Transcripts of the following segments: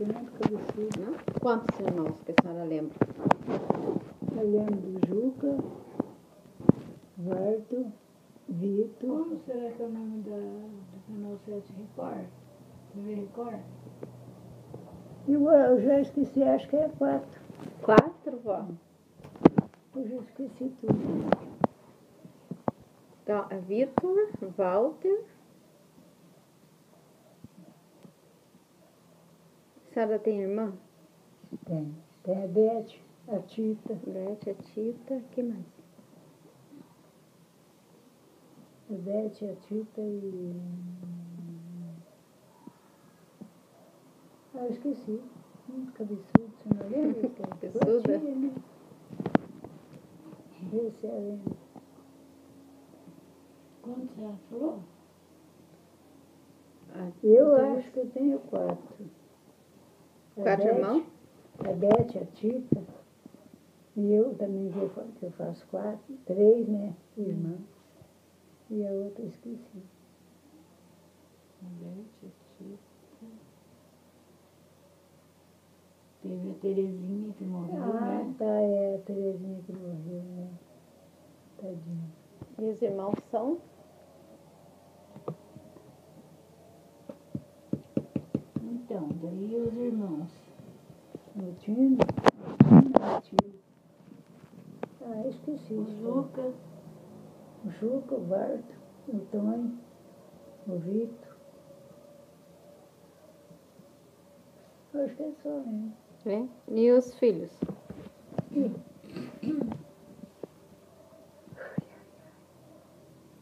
muito cabeçudo. Não? Quantos irmãos que a senhora lembra? Eu lembro do Juca, Varto, Vitor. Como será que é o nome do canal 7 Record? TV Record? Eu já esqueci, acho que é 4. 4, vó? Eu já esqueci tudo. Então, é Vitor, Walter. A senhora tem irmã? Tem. Tem a Beth, a Tita. Beth, a Tita, que mais? A Beth, a Tita e... eu esqueci. Muito cabeçudo, você não lembra? Cabeçuda? Né? Vê se ela lembra. Quantos ela falou? Eu acho que eu tenho 4. 4 irmãos? A Beth, a Tita. E eu também, que eu faço 4. 3, né? Irmã. E a outra eu esqueci. Teve a Terezinha que morreu, né? Tá, é a Terezinha que morreu, né? Tadinha. E os irmãos são? Então, daí os irmãos. O Tino, a Tia. Ah, esqueci. O Juca, O Juca, o Varto, o Tonho, o Vitor. Acho que é só, né? É? E os filhos?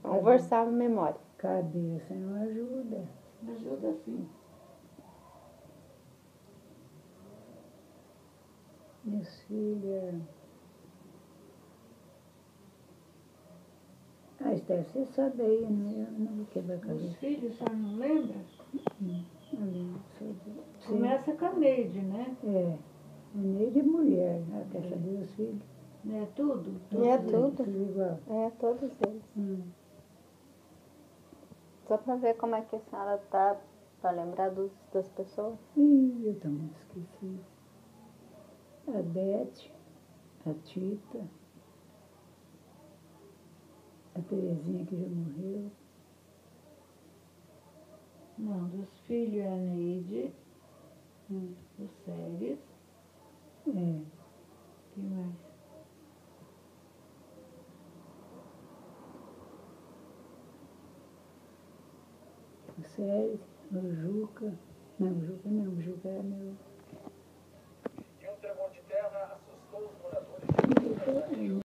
Vamos versar a memória. Cabeça não ajuda. ajuda sim. Meus filhos. Ah, Esther, você sabe aí, eu não vou quebrar a Os cabeça. filhos, a senhora não lembra? Ali, sabe? Começa com a Neide, né? É. Neide é mulher, né? Quer saber os filhos? Né? Tudo? É eles. tudo. Tudo igual. É, todos eles. Só para ver como é que a senhora tá, para lembrar das pessoas. Ih, eu também esqueci. A Beth, a Tita, a Terezinha que já morreu. Não, dos filhos é a Neide, o Séries, É. que mais? O Sérgio, o Juca. Não, o Juca não, o Juca é meu